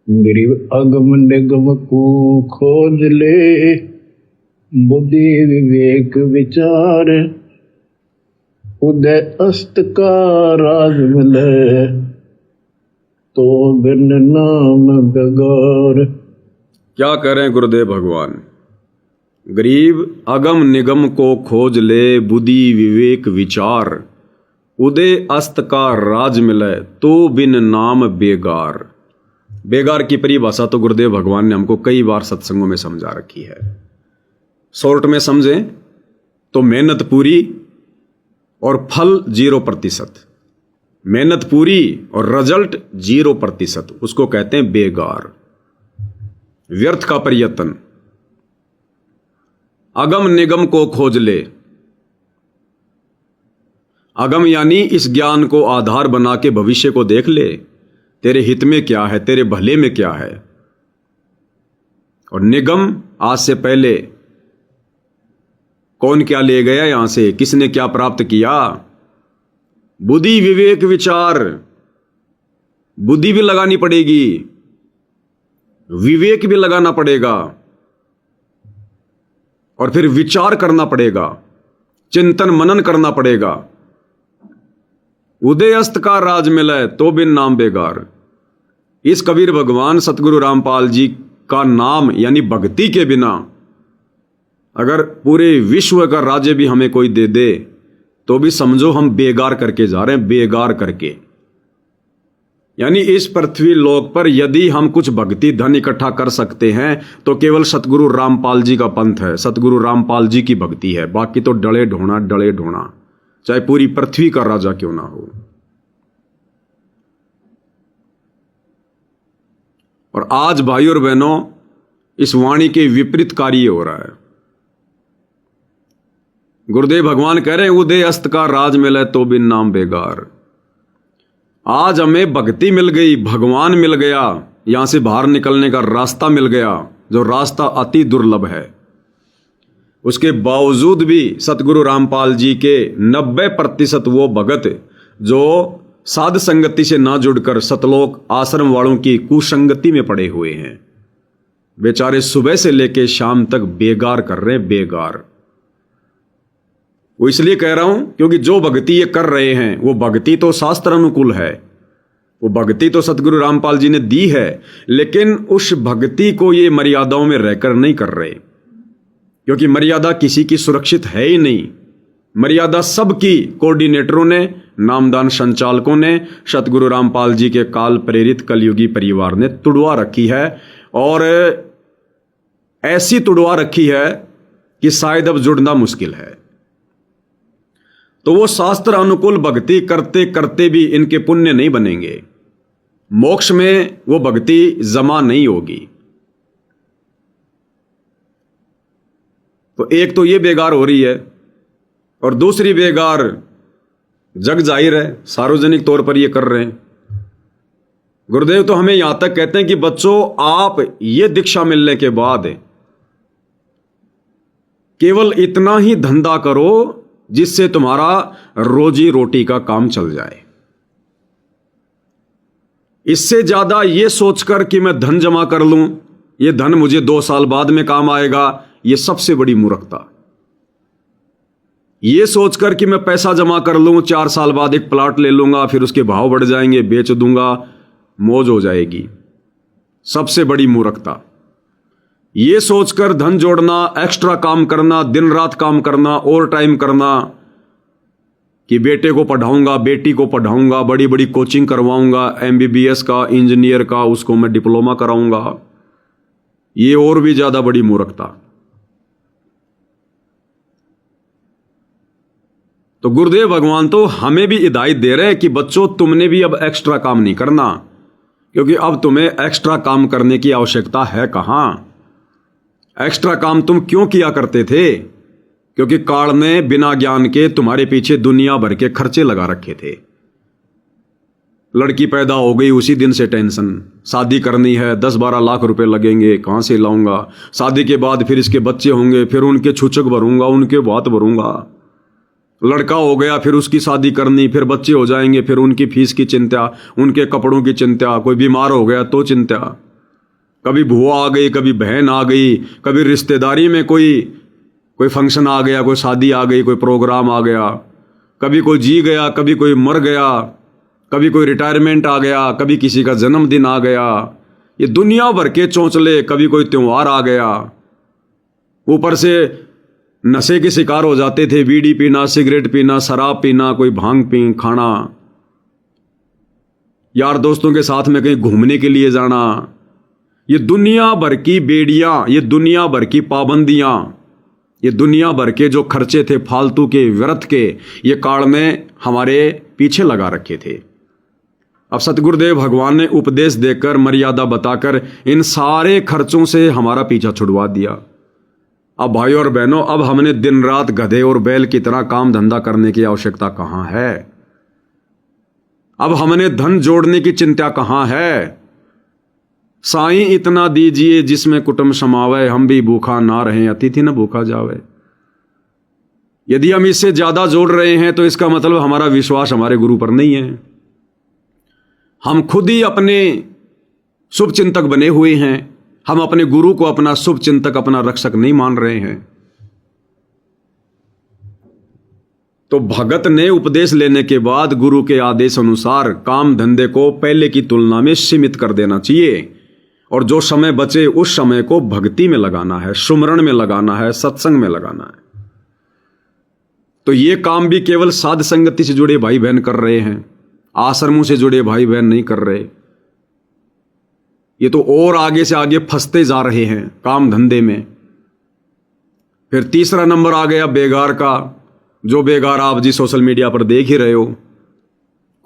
गरीब अगम निगम को खोज ले, बुद्धि विवेक विचार, उदय अस्त का राज मिले, तो बिन नाम बेगार। क्या करें गुरुदेव भगवान। गरीब अगम निगम को खोज ले, बुद्धि विवेक विचार, उदय अस्त का राज मिले, तो बिन नाम बेगार। बेगार की परिभाषा तो गुरुदेव भगवान ने हमको कई बार सत्संगों में समझा रखी है। शॉर्ट में समझें तो मेहनत पूरी और फल 0%। मेहनत पूरी और रिजल्ट 0%, उसको कहते हैं बेगार, व्यर्थ का प्रयत्न। अगम निगम को खोज ले। अगम यानी इस ज्ञान को आधार बना के भविष्य को देख ले, तेरे हित में क्या है, तेरे भले में क्या है। और निगम, आज से पहले कौन क्या ले गया यहां से, किसने क्या प्राप्त किया। बुद्धि विवेक विचार, बुद्धि भी लगानी पड़ेगी, विवेक भी लगाना पड़ेगा, और फिर विचार करना पड़ेगा, चिंतन मनन करना पड़ेगा। उदय अस्त का राज मिले, तो बिन नाम बेगार। इस कबीर भगवान सतगुरु रामपाल जी का नाम यानी भक्ति के बिना अगर पूरे विश्व का राज्य भी हमें कोई दे दे तो भी समझो हम बेगार करके जा रहे हैं, बेगार करके। यानी इस पृथ्वी लोक पर यदि हम कुछ भक्ति धन इकट्ठा कर सकते हैं तो केवल सतगुरु रामपाल जी का पंथ है, सतगुरु रामपाल जी की भक्ति है। बाकी तो डले ढोना, चाहे पूरी पृथ्वी का राजा क्यों ना हो। और आज भाई और बहनों, इस वाणी के विपरीत कार्य हो रहा है। गुरुदेव भगवान कह रहे हैं उदय अस्त का राज मिले, तो बिन नाम बेगार। आज हमें भक्ति मिल गई, भगवान मिल गया, यहां से बाहर निकलने का रास्ता मिल गया, जो रास्ता अति दुर्लभ है। उसके बावजूद भी सतगुरु रामपाल जी के 90% वो भगत जो साध संगति से ना जुड़कर सतलोक आश्रम वालों की कुसंगति में पड़े हुए हैं, बेचारे सुबह से लेकर शाम तक बेगार कर रहे हैं, बेगार। वो इसलिए कह रहा हूं क्योंकि जो भक्ति ये कर रहे हैं वो भक्ति तो शास्त्र अनुकूल है, वो भक्ति तो सतगुरु रामपाल जी ने दी है, लेकिन उस भक्ति को ये मर्यादाओं में रहकर नहीं कर रहे, क्योंकि मर्यादा किसी की सुरक्षित है ही नहीं। मर्यादा सबकी कोऑर्डिनेटरों ने, नामदान संचालकों ने, सतगुरु रामपाल जी के काल प्रेरित कलयुगी परिवार ने तुड़वा रखी है, और ऐसी तुड़वा रखी है कि शायद अब जुड़ना मुश्किल है। तो वो शास्त्र अनुकूल भक्ति करते करते भी इनके पुण्य नहीं बनेंगे, मोक्ष में वो भक्ति जमा नहीं होगी। तो एक तो ये बेगार हो रही है, और दूसरी बेगार जग जाहिर है सार्वजनिक तौर पर ये कर रहे हैं। गुरुदेव तो हमें यहां तक कहते हैं कि बच्चों, आप ये दीक्षा मिलने के बाद केवल इतना ही धंधा करो जिससे तुम्हारा रोजी रोटी का काम चल जाए। इससे ज्यादा ये सोचकर कि मैं धन जमा कर लूं, ये धन मुझे 2 साल बाद में काम आएगा, ये सबसे बड़ी मूर्खता। ये सोचकर कि मैं पैसा जमा कर लूं, 4 साल बाद एक प्लाट ले लूंगा, फिर उसके भाव बढ़ जाएंगे, बेच दूंगा, मौज हो जाएगी, सबसे बड़ी मूर्खता। ये सोचकर धन जोड़ना, एक्स्ट्रा काम करना, दिन रात काम करना, ओवर टाइम करना, कि बेटे को पढ़ाऊंगा, बेटी को पढ़ाऊंगा, बड़ी बड़ी कोचिंग करवाऊंगा, MBBS का, इंजीनियर का, उसको मैं डिप्लोमा कराऊंगा, ये और भी ज्यादा बड़ी मूर्खता। तो गुरुदेव भगवान तो हमें भी हिदायत दे रहे हैं कि बच्चों, तुमने भी अब एक्स्ट्रा काम नहीं करना, क्योंकि अब तुम्हें एक्स्ट्रा काम करने की आवश्यकता है कहां। एक्स्ट्रा काम तुम क्यों किया करते थे? क्योंकि काल ने बिना ज्ञान के तुम्हारे पीछे दुनिया भर के खर्चे लगा रखे थे। लड़की पैदा हो गई, उसी दिन से टेंशन, शादी करनी है, 10-12 लाख रुपए लगेंगे, कहां से लाऊंगा, शादी के बाद फिर इसके बच्चे होंगे, फिर उनके छूचक भरूंगा, उनके बात भरूंगा, लड़का हो गया फिर उसकी शादी करनी, फिर बच्चे हो जाएंगे, फिर उनकी फीस की चिंता, उनके कपड़ों की चिंता, कोई बीमार हो गया तो चिंता, कभी बुआ आ गई, कभी बहन आ गई, कभी रिश्तेदारी में कोई फंक्शन आ गया, कोई शादी आ गई, कोई प्रोग्राम आ गया, कभी कोई जी गया, कभी कोई मर गया, कभी कोई रिटायरमेंट आ गया, कभी किसी का जन्मदिन आ गया। ये दुनिया भर के चौंचले, कभी कोई त्योहार आ गया। ऊपर से नशे के शिकार हो जाते थे, बीड़ी पीना, सिगरेट पीना, शराब पीना, कोई भांग पी खाना, यार दोस्तों के साथ में कहीं घूमने के लिए जाना। ये दुनिया भर की बेड़ियां, ये दुनिया भर की पाबंदियां, ये दुनिया भर के जो खर्चे थे फालतू के, व्यर्थ के, ये काल में हमारे पीछे लगा रखे थे। अब सतगुरुदेव भगवान ने उपदेश देकर, मर्यादा बताकर इन सारे खर्चों से हमारा पीछा छुड़वा दिया। अब भाइयों और बहनों, अब हमने दिन रात गधे और बैल की तरह काम धंधा करने की आवश्यकता कहां है? अब हमने धन जोड़ने की चिंता कहां है? साईं इतना दीजिए जिसमें कुटुंब समावे, हम भी भूखा ना रहें, अतिथि न भूखा जावे। यदि हम इससे ज्यादा जोड़ रहे हैं तो इसका मतलब हमारा विश्वास हमारे गुरु पर नहीं है। हम खुद ही अपने शुभ चिंतक बने हुए हैं। हम अपने गुरु को अपना शुभ चिंतक, अपना रक्षक नहीं मान रहे हैं। तो भगत ने उपदेश लेने के बाद गुरु के आदेश अनुसार काम धंधे को पहले की तुलना में सीमित कर देना चाहिए, और जो समय बचे उस समय को भक्ति में लगाना है, सुमरण में लगाना है, सत्संग में लगाना है। तो ये काम भी केवल साध संगति से जुड़े भाई बहन कर रहे हैं, आश्रमों से जुड़े भाई बहन नहीं कर रहे। ये तो और आगे से आगे फंसते जा रहे हैं काम धंधे में। फिर तीसरा नंबर आ गया बेगार का, जो बेगार आप जी सोशल मीडिया पर देख ही रहे हो।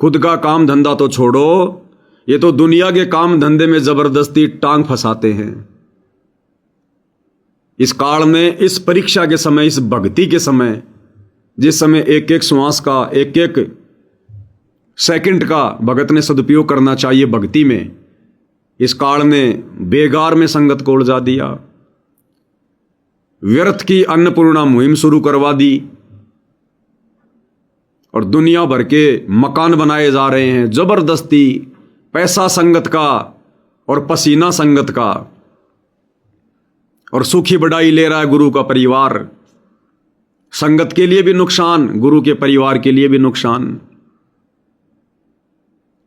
खुद का काम धंधा तो छोड़ो, ये तो दुनिया के काम धंधे में जबरदस्ती टांग फंसाते हैं। इस काल में, इस परीक्षा के समय, इस भक्ति के समय, जिस समय एक एक श्वास का, एक एक सेकंड का भगत ने सदुपयोग करना चाहिए भक्ति में, इस काल में बेगार में संगत को उलझा दिया। व्यर्थ की अन्नपूर्णा मुहिम शुरू करवा दी और दुनिया भर के मकान बनाए जा रहे हैं जबरदस्ती, पैसा संगत का और पसीना संगत का, और सुखी बढ़ाई ले रहा है गुरु का परिवार। संगत के लिए भी नुकसान, गुरु के परिवार के लिए भी नुकसान।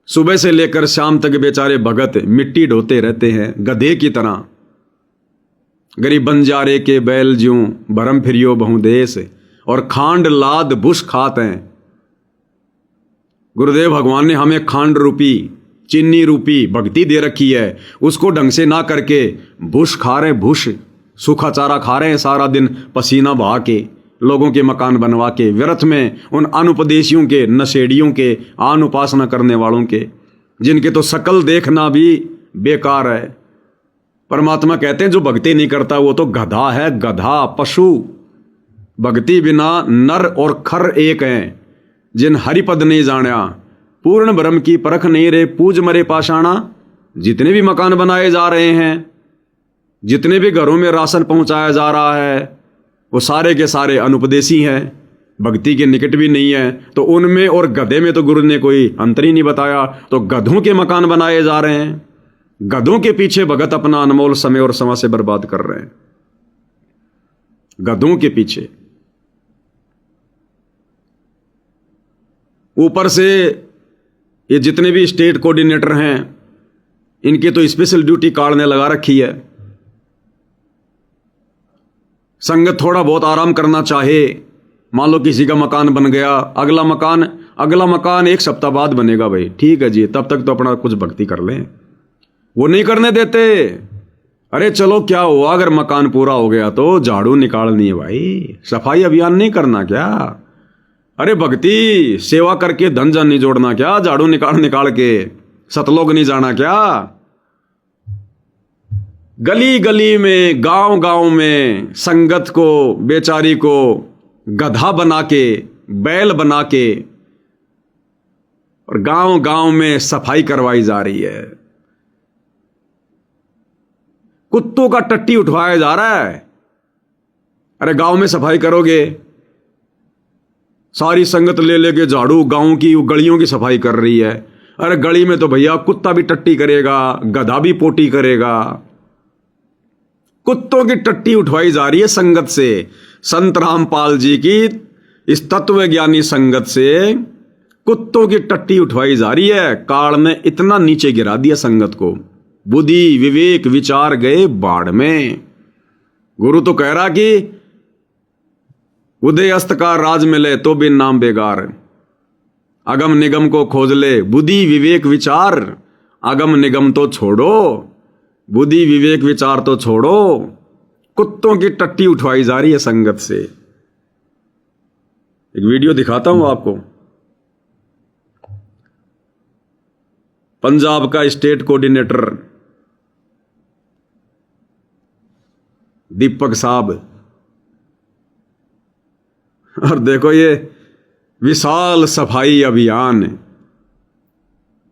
सुबह से लेकर शाम तक बेचारे भगत मिट्टी ढोते रहते हैं गधे की तरह। गरीब बंजारे के बैल ज्यूं भरम फिरियो बहु देश, और खांड लाद बुश खात हैं। गुरुदेव भगवान ने हमें खांड रूपी, चीनी रूपी भक्ति दे रखी है, उसको ढंग से ना करके बुश खा रहे हैं, बुश सूखा चारा खा रहे हैं सारा दिन, पसीना बहा के, लोगों के मकान बनवा के, व्यर्थ में उन अनुपदेशियों के, नशेड़ियों के, आन उपासना करने वालों के, जिनके तो शकल देखना भी बेकार है। परमात्मा कहते हैं जो भक्ति नहीं करता वो तो गधा है, गधा, पशु। भक्ति बिना नर और खर एक हैं, जिन हरिपद नहीं जाना, पूर्ण ब्रह्म की परख नहीं रे, पूज मरे पाषाणा। जितने भी मकान बनाए जा रहे हैं, जितने भी घरों में राशन पहुंचाया जा रहा है, वो सारे के सारे अनुपदेशी हैं, भक्ति के निकट भी नहीं है। तो उनमें और गधे में तो गुरु ने कोई अंतर ही नहीं बताया। तो गधों के मकान बनाए जा रहे हैं, गधों के पीछे भगत अपना अनमोल समय और समय से बर्बाद कर रहे हैं, गधों के पीछे। ऊपर से ये जितने भी स्टेट कोऑर्डिनेटर हैं, इनकी तो स्पेशल ड्यूटी कार्ड ने लगा रखी है। संगत थोड़ा बहुत आराम करना चाहे, मान लो किसी का मकान बन गया, अगला मकान एक सप्ताह बाद बनेगा, भाई ठीक है जी, तब तक तो अपना कुछ भक्ति कर लें। वो नहीं करने देते। अरे चलो क्या हुआ, अगर मकान पूरा हो गया तो झाड़ू निकालनी है भाई, सफाई अभियान नहीं करना क्या? अरे भक्ति सेवा करके धन जन नहीं जोड़ना क्या? झाड़ू निकाल के सतलोक नहीं जाना क्या? गली गली में, गांव गांव में संगत को, बेचारी को गधा बना के, बैल बना के, और गांव गांव में सफाई करवाई जा रही है। कुत्तों का टट्टी उठवाया जा रहा है। अरे गांव में सफाई करोगे, सारी संगत ले लेके झाड़ू गांव की गलियों की सफाई कर रही है। अरे गली में तो भैया कुत्ता भी टट्टी करेगा, गधा भी पोटी करेगा, कुत्तों की टट्टी उठवाई जा रही है संगत से। संत रामपाल जी की इस तत्वज्ञानी संगत से कुत्तों की टट्टी उठवाई जा रही है। काल ने इतना नीचे गिरा दिया संगत को, बुद्धि विवेक विचार गए बाढ़ में। गुरु तो कह रहा कि उदय अस्त का राज मिले तो बिन नाम बेगार, अगम निगम को खोज ले बुद्धि विवेक विचार। अगम निगम तो छोड़ो, बुद्धि विवेक विचार तो छोड़ो, कुत्तों की टट्टी उठवाई जा रही है संगत से। एक वीडियो दिखाता हूं आपको। पंजाब का स्टेट कोऑर्डिनेटर दीपक साहब, और देखो ये विशाल सफाई अभियान,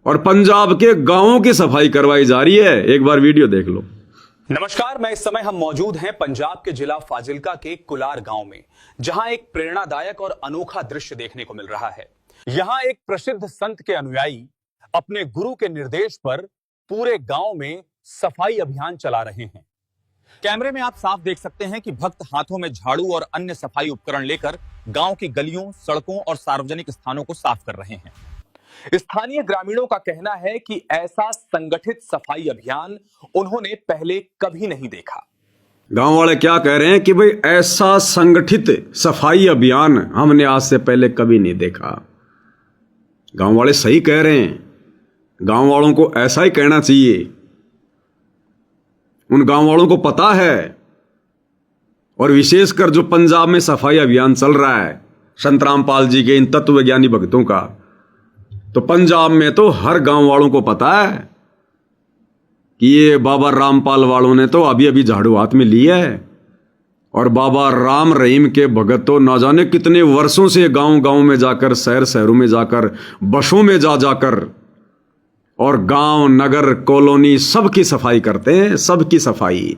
और पंजाब के गांवों की सफाई करवाई जा रही है। एक बार वीडियो देख लो। नमस्कार, मैं इस समय हम मौजूद हैं पंजाब के जिला फाजिल्का के कुलार गांव में, जहां एक प्रेरणादायक और अनोखा दृश्य देखने को मिल रहा है। यहां एक प्रसिद्ध संत के अनुयायी अपने गुरु के निर्देश पर पूरे गांव में सफाई अभियान चला रहे हैं। कैमरे में आप साफ देख सकते हैं कि भक्त हाथों में झाड़ू और अन्य सफाई उपकरण लेकर गांव की गलियों, सड़कों और सार्वजनिक स्थानों को साफ कर रहे हैं। स्थानीय ग्रामीणों का कहना है कि ऐसा संगठित सफाई अभियान उन्होंने पहले कभी नहीं देखा। गांव वाले क्या कह रहे हैं कि भाई ऐसा संगठित सफाई अभियान हमने आज से पहले कभी नहीं देखा। गांव वाले सही कह रहे हैं, गांव वालों को ऐसा ही कहना चाहिए। उन गांव वालों को पता है, और विशेषकर जो पंजाब में सफाई अभियान चल रहा है संत रामपाल जी के इन तत्वज्ञानी भक्तों का, तो पंजाब में तो हर गांव वालों को पता है कि ये बाबा रामपाल वालों ने तो अभी अभी झाड़ू हाथ में ली है। और बाबा राम रहीम के भगत तो ना जाने कितने वर्षों से गांव गांव में जाकर, शहर शहरों में जाकर, बसों में जा जाकर और गांव नगर कॉलोनी सबकी सफाई करते हैं, सबकी सफाई।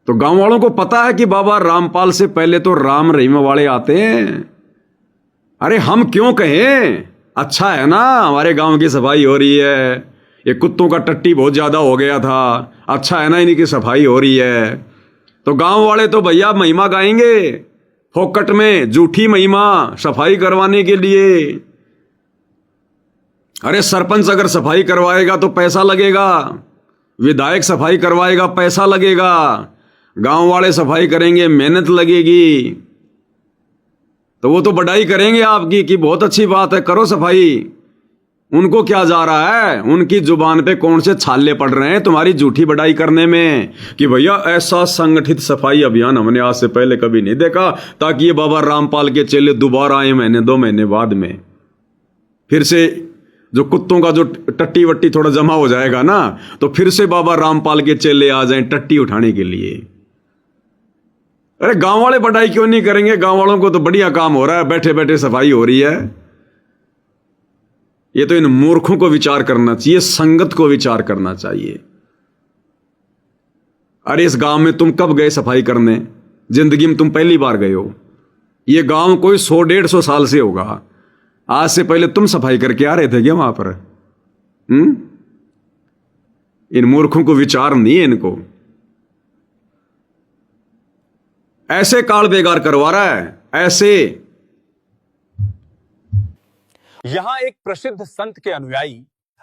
तो गांव वालों को पता है कि बाबा रामपाल से पहले तो राम रहीम वाले आते हैं। अरे हम क्यों कहें, अच्छा है ना हमारे गांव की सफाई हो रही है। ये कुत्तों का टट्टी बहुत ज्यादा हो गया था, अच्छा है ना इनकी सफाई हो रही है। तो गांव वाले तो भैया महिमा गाएंगे फोकट में, झूठी महिमा सफाई करवाने के लिए। अरे सरपंच अगर सफाई करवाएगा तो पैसा लगेगा, विधायक सफाई करवाएगा पैसा लगेगा, गांव वाले सफाई करेंगे मेहनत लगेगी। तो वो तो बड़ाई करेंगे आपकी कि बहुत अच्छी बात है, करो सफाई। उनको क्या जा रहा है, उनकी जुबान पे कौन से छाले पड़ रहे हैं तुम्हारी झूठी बड़ाई करने में कि भैया ऐसा संगठित सफाई अभियान हमने आज से पहले कभी नहीं देखा, ताकि ये बाबा रामपाल के चेले दोबारा आए महीने 2 महीने बाद में। फिर से जो कुत्तों का जो टट्टी वट्टी थोड़ा जमा हो जाएगा ना, तो फिर से बाबा रामपाल के चेले आ जाएं टट्टी उठाने के लिए। अरे गांव वाले बड़ाई क्यों नहीं करेंगे, गांव वालों को तो बढ़िया काम हो रहा है, बैठे बैठे सफाई हो रही है। ये तो इन मूर्खों को विचार करना चाहिए, संगत को विचार करना चाहिए। अरे इस गांव में तुम कब गए सफाई करने, जिंदगी में तुम पहली बार गए हो। ये गांव कोई 100-150 साल से होगा, आज से पहले तुम सफाई करके आ रहे थे क्या वहां पर? इन मूर्खों को विचार नहीं है इनको। ऐसे काल बेगार करवा रहा है, ऐसे। यहां एक प्रसिद्ध संत के अनुयायी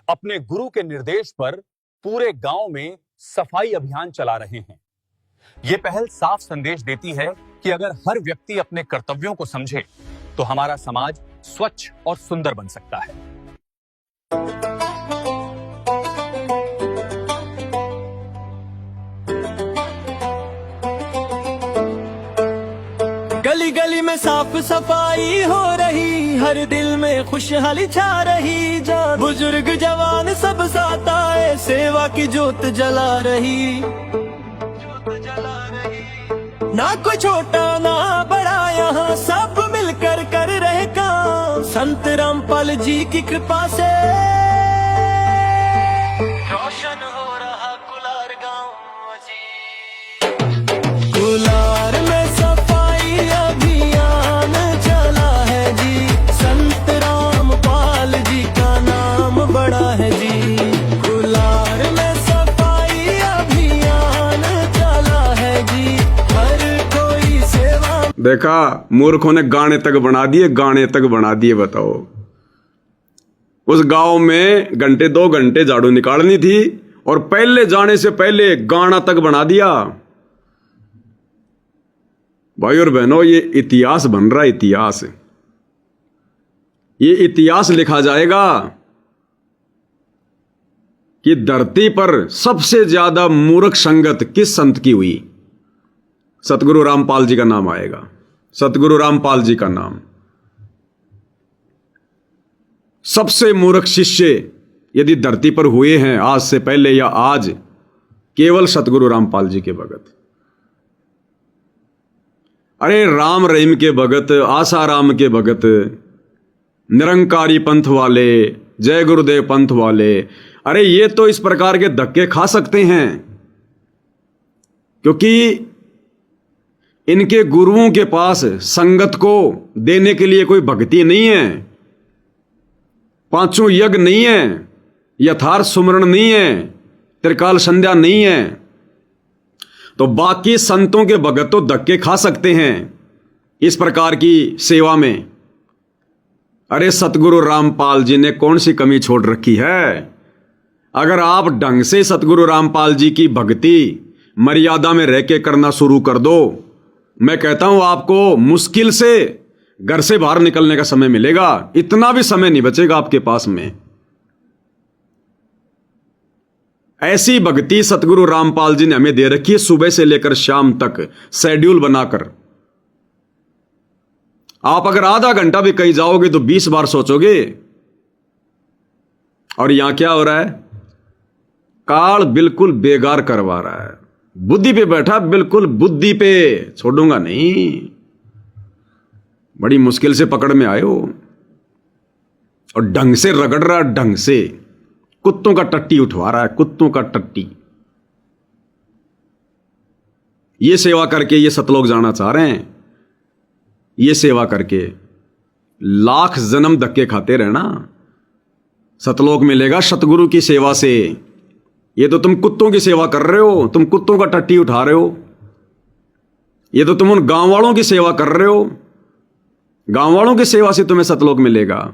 अपने गुरु के निर्देश पर पूरे गांव में सफाई अभियान चला रहे हैं। यह पहल साफ संदेश देती है कि अगर हर व्यक्ति अपने कर्तव्यों को समझे तो हमारा समाज स्वच्छ और सुंदर बन सकता है। गली गली में साफ सफाई हो रही, हर दिल में खुशहाली छा रही। बुजुर्ग जवान सब साथ आए, सेवा की जोत जला रही। ना कोई छोटा ना बड़ा, यहाँ सब मिलकर कर रहे काम। संत रामपाल जी की कृपा से रोशन हो रहा कुलार गाँव जी। कुलार में सफाई अभियान चला है जी, संत रामपाल जी का नाम बड़ा है जी। कुलार में सफाई अभियान देखा, मूर्खों ने गाने तक बना दिए, गाने तक बना दिए। बताओ, उस गांव में घंटे 2 घंटे झाड़ू निकालनी थी और पहले जाने से पहले गाना तक बना दिया। भाई और बहनों, ये इतिहास बन रहा है, इतिहास। ये इतिहास लिखा जाएगा कि धरती पर सबसे ज्यादा मूर्ख संगत किस संत की हुई। सतगुरु रामपाल जी का नाम आएगा, सतगुरु रामपाल जी का नाम। सबसे मूर्ख शिष्य यदि धरती पर हुए हैं आज से पहले या आज, केवल सतगुरु रामपाल जी के भगत। अरे राम रहीम के भगत, आसाराम के भगत, निरंकारी पंथ वाले, जय गुरुदेव पंथ वाले, अरे ये तो इस प्रकार के धक्के खा सकते हैं क्योंकि इनके गुरुओं के पास संगत को देने के लिए कोई भक्ति नहीं है, 5 यज्ञ नहीं है, यथार्थ सुमरण नहीं है, त्रिकाल संध्या नहीं है। तो बाकी संतों के भगत तो धक्के खा सकते हैं इस प्रकार की सेवा में। अरे सतगुरु रामपाल जी ने कौन सी कमी छोड़ रखी है? अगर आप ढंग से सतगुरु रामपाल जी की भक्ति मर्यादा में रह के करना शुरू कर दो, मैं कहता हूं आपको मुश्किल से घर से बाहर निकलने का समय मिलेगा, इतना भी समय नहीं बचेगा आपके पास में। ऐसी भक्ति सतगुरु रामपाल जी ने हमें दे रखी है, सुबह से लेकर शाम तक शेड्यूल बनाकर। आप अगर आधा घंटा भी कहीं जाओगे तो 20 बार सोचोगे। और यहां क्या हो रहा है? काल बिल्कुल बेगार करवा रहा है, बुद्धि पे बैठा, बिल्कुल बुद्धि पे, छोड़ूंगा नहीं। बड़ी मुश्किल से पकड़ में आए हो और ढंग से रगड़ रहा, ढंग से कुत्तों का टट्टी उठवा रहा है, कुत्तों का टट्टी। ये सेवा करके ये सतलोक जाना चाह रहे हैं, ये सेवा करके लाख जन्म धक्के खाते रहना, सतलोक मिलेगा सतगुरु की सेवा से। ये तो तुम कुत्तों की सेवा कर रहे हो, तुम कुत्तों का टट्टी उठा रहे हो। ये तो तुम उन गांव वालों की सेवा कर रहे हो, गांव वालों की सेवा से तुम्हें सतलोक मिलेगा।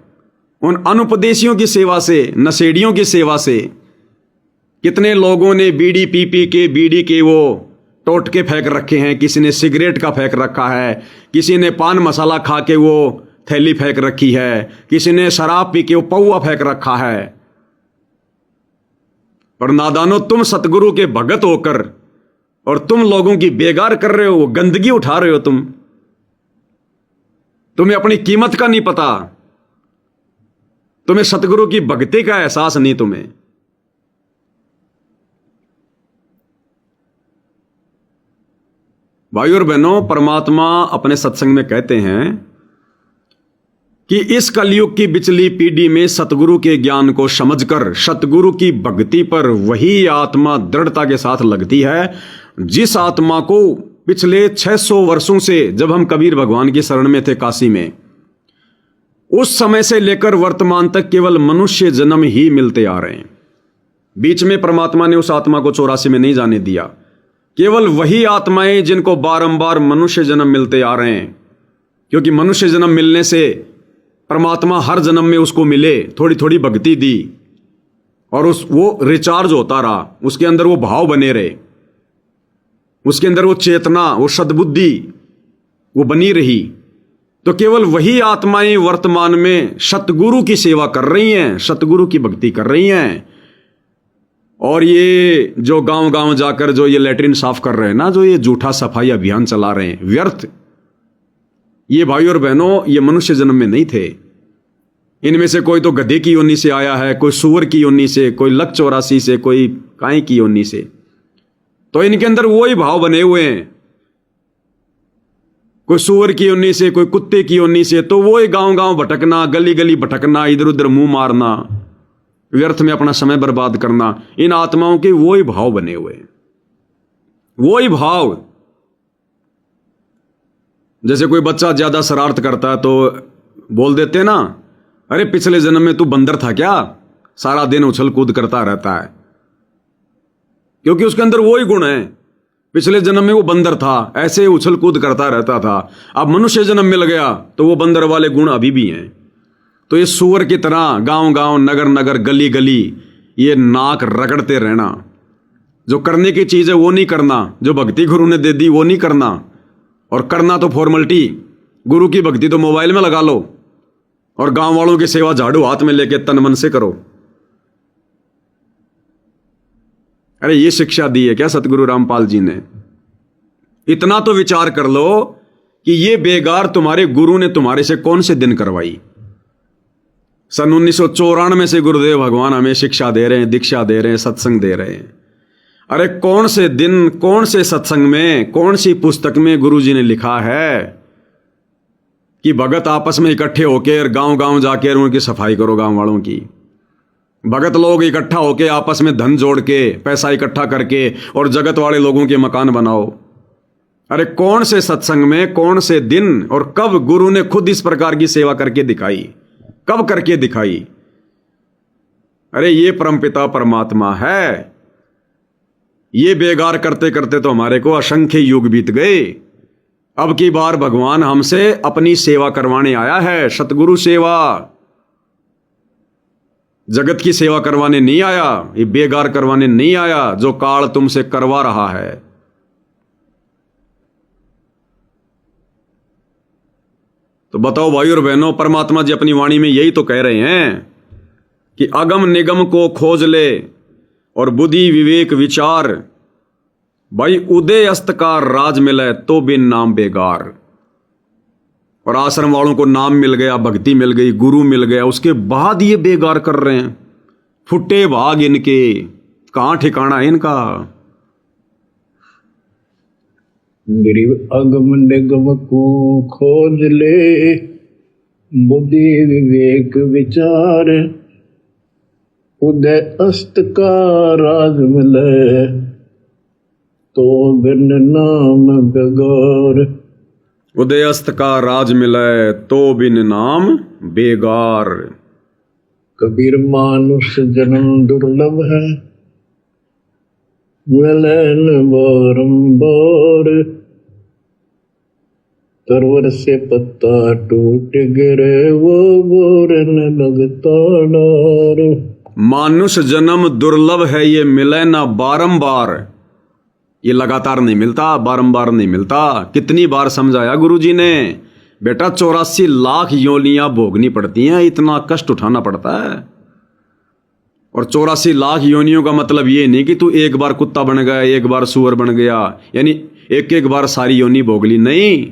उन अनुपदेशियों की सेवा से, नशेड़ियों की सेवा से। कितने लोगों ने बीड़ी पी के बीड़ी के वो टोटके फेंक रखे हैं, किसी ने सिगरेट का फेंक रखा है, किसी ने पान मसाला खा के वो थैली फेंक रखी है, किसी ने शराब पी के वो पौआ फेंक रखा है। पर नादानो, तुम सतगुरु के भगत होकर और तुम लोगों की बेगार कर रहे हो, गंदगी उठा रहे हो। तुम्हें अपनी कीमत का नहीं पता, तुम्हें सतगुरु की भक्ति का एहसास नहीं। तुम्हें भाइयों और बहनों, परमात्मा अपने सत्संग में कहते हैं कि इस कलयुग की बिचली पीढ़ी में सतगुरु के ज्ञान को समझकर सतगुरु की भक्ति पर वही आत्मा दृढ़ता के साथ लगती है जिस आत्मा को पिछले 600 वर्षों से, जब हम कबीर भगवान की शरण में थे काशी में, उस समय से लेकर वर्तमान तक केवल मनुष्य जन्म ही मिलते आ रहे हैं। बीच में परमात्मा ने उस आत्मा को 84 में नहीं जाने दिया। केवल वही आत्माएं जिनको बारंबार मनुष्य जन्म मिलते आ रहे हैं, क्योंकि मनुष्य जन्म मिलने से परमात्मा हर जन्म में उसको मिले, थोड़ी थोड़ी भक्ति दी और वो रिचार्ज होता रहा, उसके अंदर वो भाव बने रहे, उसके अंदर वो चेतना, वो सद्बुद्धि वो बनी रही। तो केवल वही आत्माएं वर्तमान में सतगुरु की सेवा कर रही हैं, सतगुरु की भक्ति कर रही हैं। और ये जो गांव गांव जाकर जो ये लैट्रिन साफ कर रहे हैं ना, जो ये झूठा सफाई अभियान चला रहे हैं, व्यर्थ। ये भाइयों और बहनों, ये मनुष्य जन्म में नहीं थे। इनमें से कोई तो गधे की योनि से आया है, कोई सुअर की योनि से, कोई लक 84 से, कोई काई की योनि से। तो इनके अंदर वही भाव बने हुए हैं, कोई सुअर की योनि से, कोई कुत्ते की योनि से। तो वही गांव गांव भटकना, गली गली भटकना, इधर उधर मुंह मारना, व्यर्थ में अपना समय बर्बाद करना, इन आत्माओं के वही भाव बने हुए हैं। वही भाव, जैसे कोई बच्चा ज्यादा शरारत करता है तो बोल देते ना, अरे पिछले जन्म में तू बंदर था क्या, सारा दिन उछल कूद करता रहता है। क्योंकि उसके अंदर वही गुण है, पिछले जन्म में वो बंदर था, ऐसे ही उछल कूद करता रहता था। अब मनुष्य जन्म मिल गया तो वो बंदर वाले गुण अभी भी हैं। तो ये सूअर की तरह गांव गांव, नगर नगर, गली गली ये नाक रगड़ते रहना, जो करने की चीज है वो नहीं करना, जो भक्ति गुरु ने दे दी वो नहीं करना, और करना तो फॉर्मेलिटी। गुरु की भक्ति तो मोबाइल में लगा लो, और गांव वालों की सेवा झाड़ू हाथ में लेके तन मन से करो। अरे ये शिक्षा दी है क्या सतगुरु रामपाल जी ने? इतना तो विचार कर लो कि ये बेगार तुम्हारे गुरु ने तुम्हारे से कौन से दिन करवाई। सन 1994 से गुरुदेव भगवान हमें शिक्षा दे रहे हैं, दीक्षा दे रहे हैं, सत्संग दे रहे हैं। अरे कौन से दिन, कौन से सत्संग में, कौन सी पुस्तक में गुरु जी ने लिखा है कि भगत आपस में इकट्ठे होकर गांव गांव जाकर उनकी सफाई करो, गांव वालों की। भगत लोग इकट्ठा होकर आपस में धन जोड़ के, पैसा इकट्ठा करके और जगत वाले लोगों के मकान बनाओ। अरे कौन से सत्संग में, कौन से दिन और कब गुरु ने खुद इस प्रकार की सेवा करके दिखाई? कब करके दिखाई? अरे ये परमपिता परमात्मा है। ये बेगार करते करते तो हमारे को असंख्य युग बीत गए। अब की बार भगवान हमसे अपनी सेवा करवाने आया है, सतगुरु सेवा। जगत की सेवा करवाने नहीं आया, ये बेगार करवाने नहीं आया जो काल तुमसे करवा रहा है। तो बताओ भाई और बहनों, परमात्मा जी अपनी वाणी में यही तो कह रहे हैं कि अगम निगम को खोज ले और बुद्धि विवेक विचार, भाई उदय अस्त का राज मिले तो बिन नाम बेगार। और आश्रम वालों को नाम मिल गया, भक्ति मिल गई, गुरु मिल गया, उसके बाद ये बेगार कर रहे हैं। फुटे भाग इनके, कहां ठिकाना है इनका? गिरिव अगम निगम को खोज ले, बुद्धि विवेक विचार, उदय अस्त का राज मिले तो बिन नाम बेगार। उदय अस्त का राज मिले तो बिन नाम बेगार। कबीर मानुष जन्म दुर्लभ है, मिले न बारंबार, तरवर से पत्ता टूट गिरे वो बोर न लगता डार। मानुष जन्म दुर्लभ है, ये मिले ना बारंबार। ये लगातार नहीं मिलता, बारंबार नहीं मिलता। कितनी बार समझाया गुरु जी ने, बेटा 84 लाख योनियां भोगनी पड़ती हैं, इतना कष्ट उठाना पड़ता है। और 84 लाख योनियों का मतलब ये नहीं कि तू एक बार कुत्ता बन गया, एक बार सुअर बन गया, यानी एक एक बार सारी योनि भोग ली। नहीं,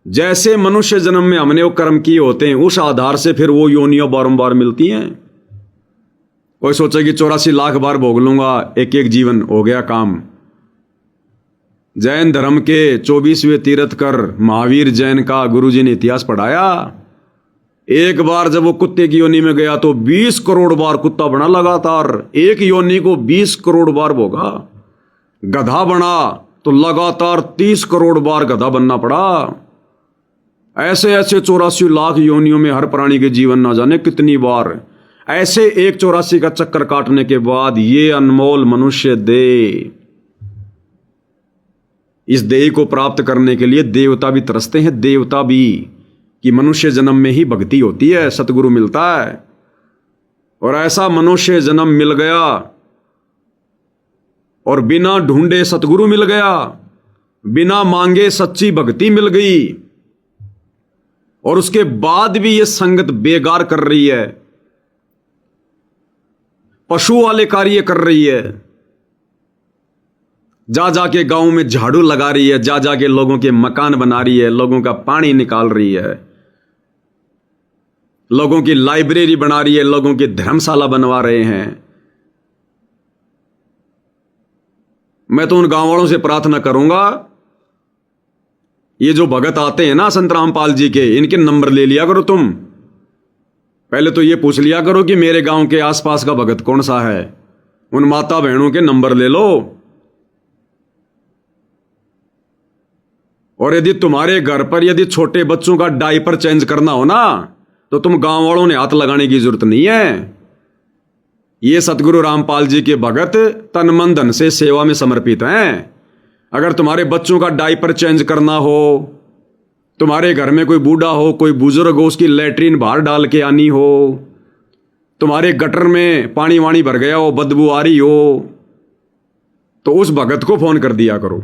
जैसे मनुष्य जन्म में हमने वो कर्म किए होते हैं, उस आधार से फिर वो योनियां बारंबार मिलती हैं। कोई सोचे कि 84 लाख बार भोग लूंगा, एक एक जीवन हो गया काम। जैन धर्म के 24वें तीर्थकर महावीर जैन का गुरुजी ने इतिहास पढ़ाया। एक बार जब वो कुत्ते की योनि में गया तो 20 करोड़ बार कुत्ता बना लगातार, एक योनि को 20 करोड़ बार भोगा। गधा बना तो लगातार 30 करोड़ बार गधा बनना पड़ा। ऐसे ऐसे 84 लाख योनियों में हर प्राणी के जीवन ना जाने कितनी बार। ऐसे एक 84 का चक्कर काटने के बाद ये अनमोल मनुष्य देह, इस देह को प्राप्त करने के लिए देवता भी तरसते हैं, देवता भी, कि मनुष्य जन्म में ही भक्ति होती है, सतगुरु मिलता है। और ऐसा मनुष्य जन्म मिल गया और बिना ढूंढे सतगुरु मिल गया, बिना मांगे सच्ची भक्ति मिल गई, और उसके बाद भी ये संगत बेगार कर रही है, पशु वाले कार्य कर रही है, जा जाके गांव में झाड़ू लगा रही है, जा जाके लोगों के मकान बना रही है, लोगों का पानी निकाल रही है, लोगों की लाइब्रेरी बना रही है, लोगों की धर्मशाला बनवा रहे हैं। मैं तो उन गांव वालों से प्रार्थना करूंगा, ये जो भगत आते हैं ना संत रामपाल जी के, इनके नंबर ले लिया करो तुम। पहले तो ये पूछ लिया करो कि मेरे गांव के आसपास का भगत कौन सा है, उन माता बहनों के नंबर ले लो। और यदि तुम्हारे घर पर यदि छोटे बच्चों का डायपर चेंज करना हो ना, तो तुम गांव वालों ने हाथ लगाने की जरूरत नहीं है। ये सतगुरु रामपाल जी के भगत तन मन धन से सेवा में समर्पित हैं। अगर तुम्हारे बच्चों का डायपर चेंज करना हो, तुम्हारे घर में कोई बूढ़ा हो, कोई बुजुर्ग हो, उसकी लैट्रीन बाहर डाल के आनी हो, तुम्हारे गटर में पानी वाणी भर गया हो, बदबू आ रही हो, तो उस भगत को फोन कर दिया करो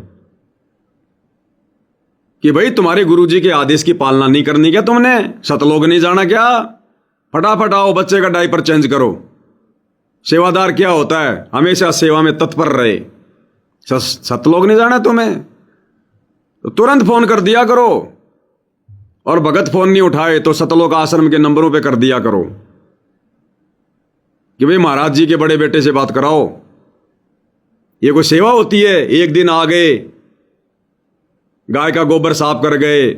कि भाई तुम्हारे गुरुजी के आदेश की पालना नहीं करनी क्या तुमने? सतलोक नहीं जाना क्या? फटाफट आओ, बच्चे का डायपर चेंज करो। सेवादार क्या होता है? हमेशा सेवा में तत्पर रहे। सतलोक नहीं जाना तुम्हें तो तुरंत फोन कर दिया करो। और भगत फोन नहीं उठाए तो सतलोक आश्रम के नंबरों पे कर दिया करो कि भाई महाराज जी के बड़े बेटे से बात कराओ। ये कोई सेवा होती है? एक दिन आ गए, गाय का गोबर साफ कर गए,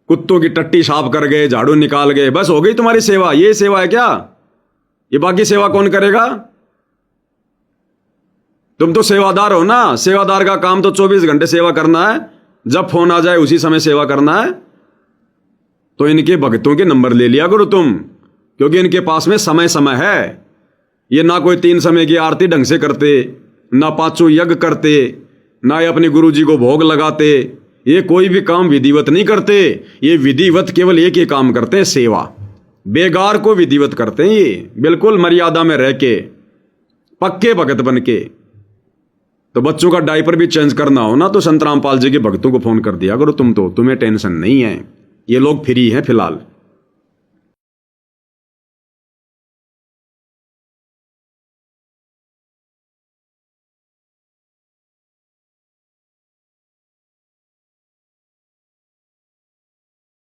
कुत्तों की टट्टी साफ कर गए, झाड़ू निकाल गए, बस हो गई तुम्हारी सेवा? ये सेवा है क्या? ये बाकी सेवा कौन करेगा? तुम तो सेवादार हो ना। सेवादार का काम तो 24 घंटे सेवा करना है। जब फोन आ जाए उसी समय सेवा करना है। तो इनके भक्तों के नंबर ले लिया करो तुम, क्योंकि इनके पास में समय समय है। ये ना कोई 3 समय की आरती ढंग से करते, ना 5 यज्ञ करते, ना ये अपने गुरु जी को भोग लगाते। ये कोई भी काम विधिवत नहीं करते। ये विधिवत केवल एक ही काम करते हैं, सेवा। बेगार को विधिवत करते हैं ये, बिल्कुल मर्यादा में रह के, पक्के भगत बन के। तो बच्चों का डायपर भी चेंज करना हो ना तो संत रामपाल जी के भक्तों को फोन कर दिया करो तुम तो, तुम्हें टेंशन नहीं है। ये लोग फ्री हैं फिलहाल।